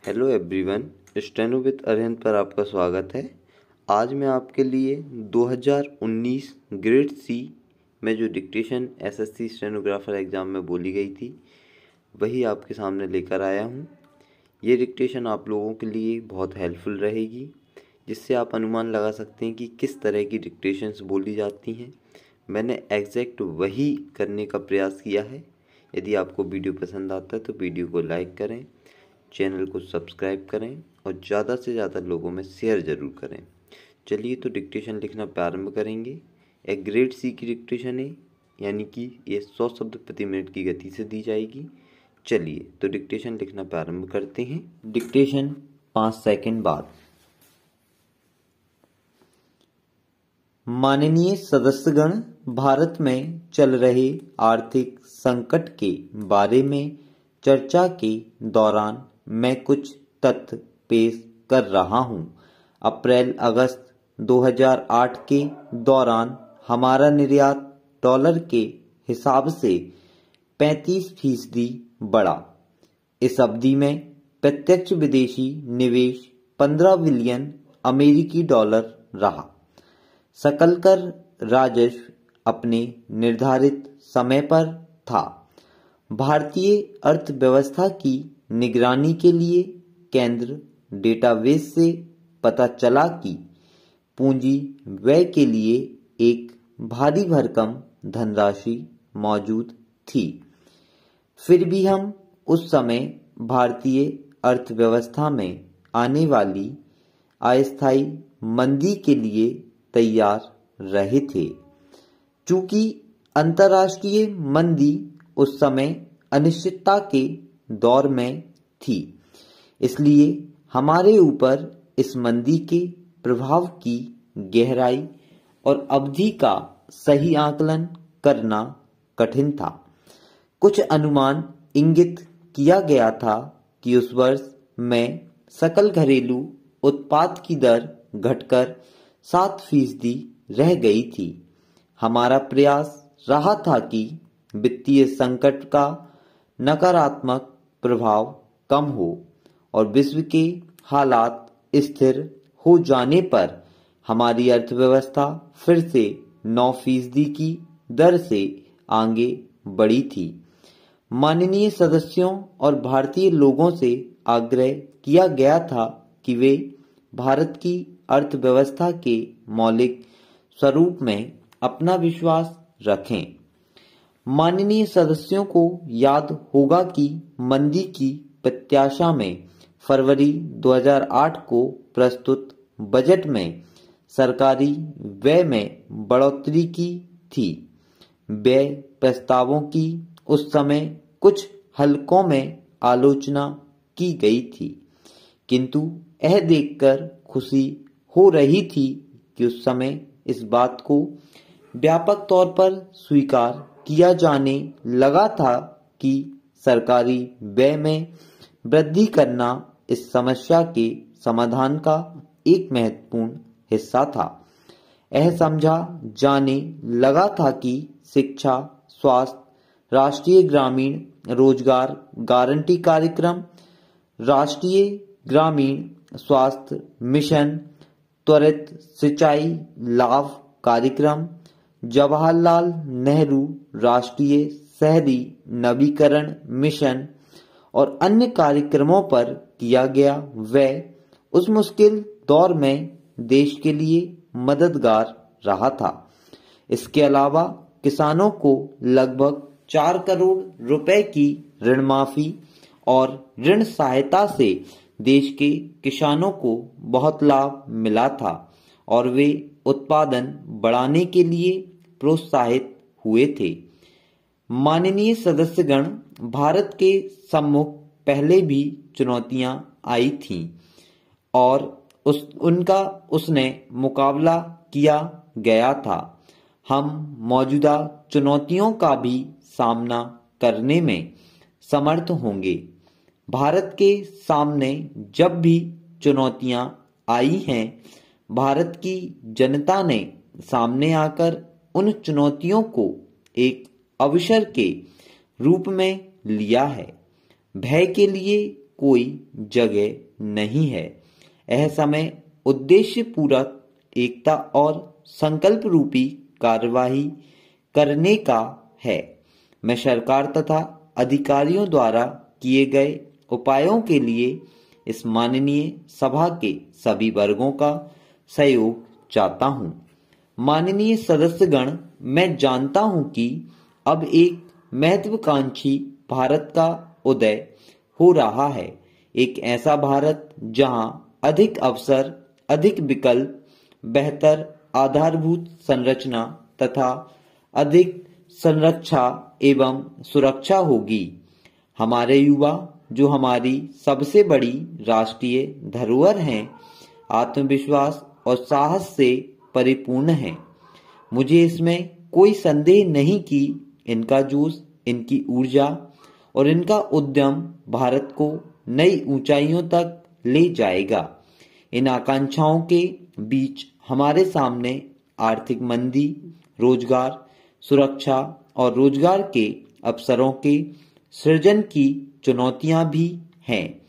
Hello everyone, steno with Arihant पर आपका स्वागत है। आज मैं आपके लिए 2019 ग्रेड सी में जो डिक्टेशन एसएससी स्टेनोग्राफर एग्ज़ाम में बोली गई थी वही आपके सामने लेकर आया हूँ। ये डिक्टेशन आप लोगों के लिए बहुत हेल्पफुल रहेगी, जिससे आप अनुमान लगा सकते हैं कि किस तरह की डिक्टेशंस बोली जाती हैं। मैंने एग्जैक्ट वही करने का प्रयास किया है। यदि आपको वीडियो पसंद आता है तो वीडियो को लाइक करें, चैनल को सब्सक्राइब करें और ज़्यादा से ज़्यादा लोगों में शेयर ज़रूर करें। चलिए तो डिक्टेशन लिखना प्रारंभ करेंगे। एक ग्रेड सी की डिक्टेशन है, यानी कि ये 100 शब्द प्रति मिनट की गति से दी जाएगी। चलिए तो डिक्टेशन लिखना प्रारंभ करते हैं। डिक्टेशन 5 सेकंड बाद। माननीय सदस्यगण, भारत में चल रहे आर्थिक संकट के बारे में चर्चा के दौरान मैं कुछ तथ्य पेश कर रहा हूं। अप्रैल-अगस्त 2008 के दौरान हमारा निर्यात डॉलर के हिसाब से 35% बढ़ा। इस अवधि में प्रत्यक्ष विदेशी निवेश 15 बिलियन अमेरिकी डॉलर रहा। सकल कर राजस्व अपने निर्धारित समय पर था। भारतीय अर्थव्यवस्था की निगरानी के लिए केंद्र डेटाबेस से पता चला कि पूंजी व्यय के लिए एक भारी भरकम धनराशि मौजूद थी। फिर भी हम उस समय भारतीय अर्थव्यवस्था में आने वाली अस्थायी मंदी के लिए तैयार रहे थे। चूंकि अंतर्राष्ट्रीय मंदी उस समय अनिश्चितता के दौर में थी, इसलिए हमारे ऊपर इस मंदी के प्रभाव की गहराई और अवधि का सही आकलन करना कठिन था। कुछ अनुमान इंगित किया गया था कि उस वर्ष में सकल घरेलू उत्पाद की दर घटकर 7% रह गई थी। हमारा प्रयास रहा था कि वित्तीय संकट का नकारात्मक प्रभाव कम हो और विश्व के हालात स्थिर हो जाने पर हमारी अर्थव्यवस्था फिर से 9% की दर से आगे बढ़ी थी। माननीय सदस्यों और भारतीय लोगों से आग्रह किया गया था कि वे भारत की अर्थव्यवस्था के मौलिक स्वरूप में अपना विश्वास रखें। माननीय सदस्यों को याद होगा कि मंदी की प्रत्याशा में फरवरी 2008 को प्रस्तुत बजट में सरकारी व्यय में बढ़ोतरी की थी। व्यय प्रस्तावों की उस समय कुछ हलकों में आलोचना की गई थी, किंतु यह देखकर खुशी हो रही थी कि उस समय इस बात को व्यापक तौर पर स्वीकार किया जाने लगा था कि सरकारी व्यय में वृद्धि करना इस समस्या के समाधान का एक महत्वपूर्ण हिस्सा था। यह समझा जाने लगा था कि शिक्षा, स्वास्थ्य, राष्ट्रीय ग्रामीण रोजगार गारंटी कार्यक्रम, राष्ट्रीय ग्रामीण स्वास्थ्य मिशन, त्वरित सिंचाई लाभ कार्यक्रम, जवाहरलाल नेहरू राष्ट्रीय शहरी नवीकरण मिशन और अन्य कार्यक्रमों पर किया गया व्यय उस मुश्किल दौर में देश के लिए मददगार रहा था। इसके अलावा किसानों को लगभग 4 करोड़ रुपए की ऋण माफी और ऋण सहायता से देश के किसानों को बहुत लाभ मिला था और वे उत्पादन बढ़ाने के लिए प्रोत्साहित हुए थे। माननीय सदस्यगण, भारत के सम्मुख पहले भी चुनौतियां आई थीं और उसने मुकाबला किया गया था। हम मौजूदा चुनौतियों का भी सामना करने में समर्थ होंगे। भारत के सामने जब भी चुनौतियां आई हैं, भारत की जनता ने सामने आकर उन चुनौतियों को एक अवसर के रूप में लिया है। भय के लिए कोई जगह नहीं है। यह समय उद्देश्य पूरक एकता और संकल्प रूपी कार्यवाही करने का है। मैं सरकार तथा अधिकारियों द्वारा किए गए उपायों के लिए इस माननीय सभा के सभी वर्गों का सहयोग चाहता हूं। माननीय सदस्यगण, मैं जानता हूं कि अब एक महत्वाकांक्षी भारत का उदय हो रहा है। एक ऐसा भारत जहां अधिक अवसर, अधिक विकल्प, बेहतर आधारभूत संरचना तथा अधिक संरक्षा एवं सुरक्षा होगी। हमारे युवा, जो हमारी सबसे बड़ी राष्ट्रीय धरोहर हैं, आत्मविश्वास और साहस से परिपूर्ण हैं। मुझे इसमें कोई संदेह नहीं कि इनका जोश, इनकी ऊर्जा और इनका उद्यम भारत को नई ऊंचाइयों तक ले जाएगा। इन आकांक्षाओं के बीच हमारे सामने आर्थिक मंदी, रोजगार, सुरक्षा और रोजगार के अवसरों के सृजन की चुनौतियां भी हैं।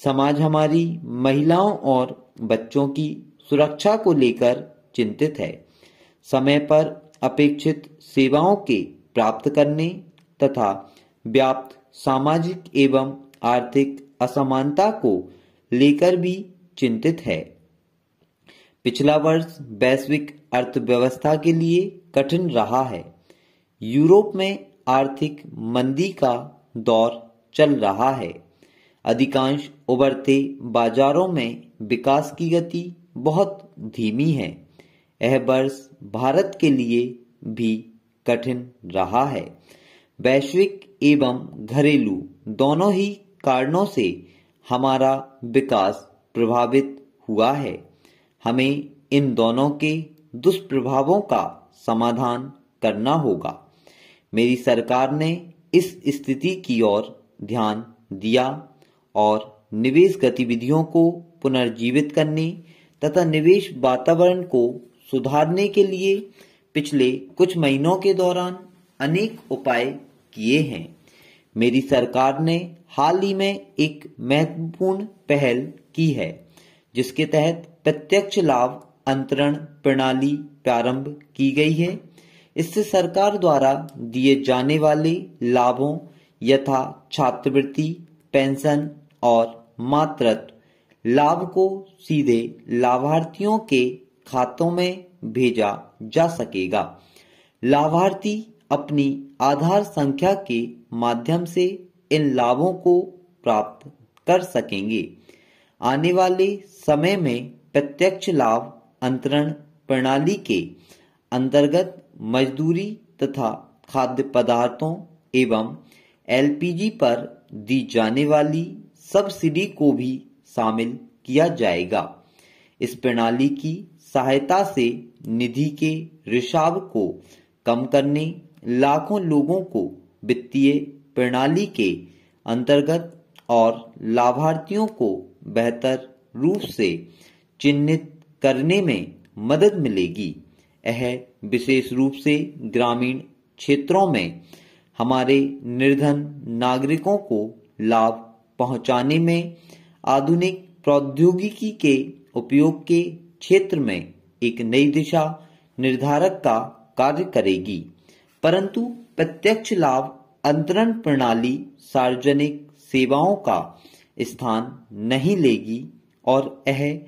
समाज हमारी महिलाओं और बच्चों की सुरक्षा को लेकर चिंतित है। समय पर अपेक्षित सेवाओं के प्राप्त करने तथा व्याप्त सामाजिक एवं आर्थिक असमानता को लेकर भी चिंतित है। पिछला वर्ष वैश्विक अर्थव्यवस्था के लिए कठिन रहा है। यूरोप में आर्थिक मंदी का दौर चल रहा है। अधिकांश उभरते बाजारों में विकास की गति बहुत धीमी है। यह वर्ष भारत के लिए भी कठिन रहा है। वैश्विक एवं घरेलू दोनों ही कारणों से हमारा विकास प्रभावित हुआ है। हमें इन दोनों के दुष्प्रभावों का समाधान करना होगा। मेरी सरकार ने इस स्थिति की ओर ध्यान दिया और निवेश गतिविधियों को पुनर्जीवित करने तथा निवेश वातावरण को सुधारने के लिए पिछले कुछ महीनों के दौरान अनेक उपाय किए हैं। मेरी सरकार ने हाल ही में एक महत्वपूर्ण पहल की है, जिसके तहत प्रत्यक्ष लाभ अंतरण प्रणाली प्रारंभ की गई है। इससे सरकार द्वारा दिए जाने वाले लाभों यथा छात्रवृत्ति, पेंशन और मातृत्व लाभ को सीधे लाभार्थियों के खातों में भेजा जा सकेगा। लाभार्थी अपनी आधार संख्या के माध्यम से इन लाभों को प्राप्त कर सकेंगे। आने वाले समय में प्रत्यक्ष लाभ अंतरण प्रणाली के अंतर्गत मजदूरी तथा खाद्य पदार्थों एवं एलपीजी पर दी जाने वाली सब्सिडी को भी शामिल किया जाएगा। इस प्रणाली की सहायता से निधि के रिसाव को कम करने, लाखों लोगों को वित्तीय प्रणाली के अंतर्गत और लाभार्थियों को बेहतर रूप से चिन्हित करने में मदद मिलेगी। यह विशेष रूप से ग्रामीण क्षेत्रों में हमारे निर्धन नागरिकों को लाभ पहुंचाने में आधुनिक प्रौद्योगिकी के उपयोग के क्षेत्र में एक नई दिशा निर्धारक का कार्य करेगी। परंतु प्रत्यक्ष लाभ अंतरण प्रणाली सार्वजनिक सेवाओं का स्थान नहीं लेगी और यह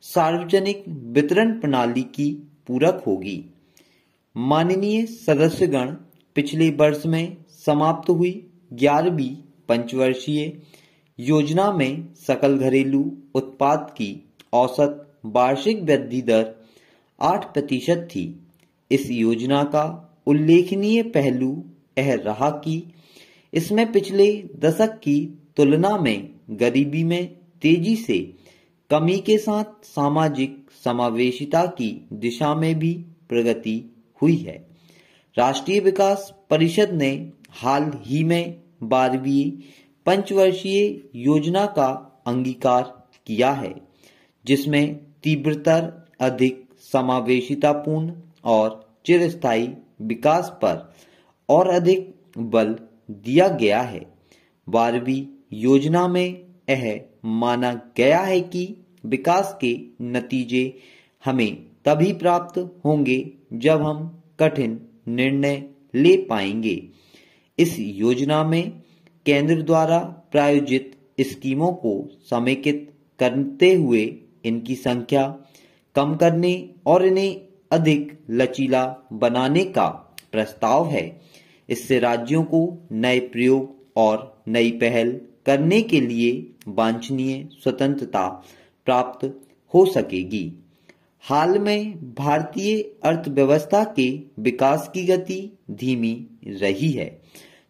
सार्वजनिक वितरण प्रणाली की पूरक होगी। माननीय सदस्यगण, पिछले वर्ष में समाप्त हुई 11वीं पंचवर्षीय योजना में सकल घरेलू उत्पाद की औसत वार्षिक वृद्धि दर 8% थी। इस योजना का उल्लेखनीय पहलू यह रहा कि इसमें पिछले दशक की तुलना में गरीबी में तेजी से कमी के साथ सामाजिक समावेशिता की दिशा में भी प्रगति हुई है। राष्ट्रीय विकास परिषद ने हाल ही में 12वीं पंचवर्षीय योजना का अंगीकार किया है, जिसमें तीव्रतर, अधिक समावेशितापूर्ण और चिरस्थायी विकास पर और अधिक बल दिया गया है। 12वीं योजना में यह माना गया है कि विकास के नतीजे हमें तभी प्राप्त होंगे जब हम कठिन निर्णय ले पाएंगे। इस योजना में केंद्र द्वारा प्रायोजित स्कीमों को समेकित करते हुए इनकी संख्या कम करने और इन्हें अधिक लचीला बनाने का प्रस्ताव है। इससे राज्यों को नए प्रयोग और नई पहल करने के लिए वांछनीय स्वतंत्रता प्राप्त हो सकेगी। हाल में भारतीय अर्थव्यवस्था के विकास की गति धीमी रही है।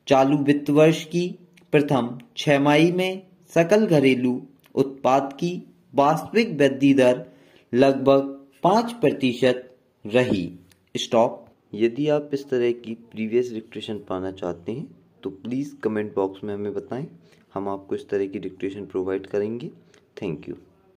चालू वित्त वर्ष की प्रथम छमाही में सकल घरेलू उत्पाद की वास्तविक वृद्धि दर लगभग 5% रही। स्टॉप। यदि आप इस तरह की प्रीवियस डिक्टेशन पाना चाहते हैं तो प्लीज़ कमेंट बॉक्स में हमें बताएं, हम आपको इस तरह की डिक्टेशन प्रोवाइड करेंगे। Thank you.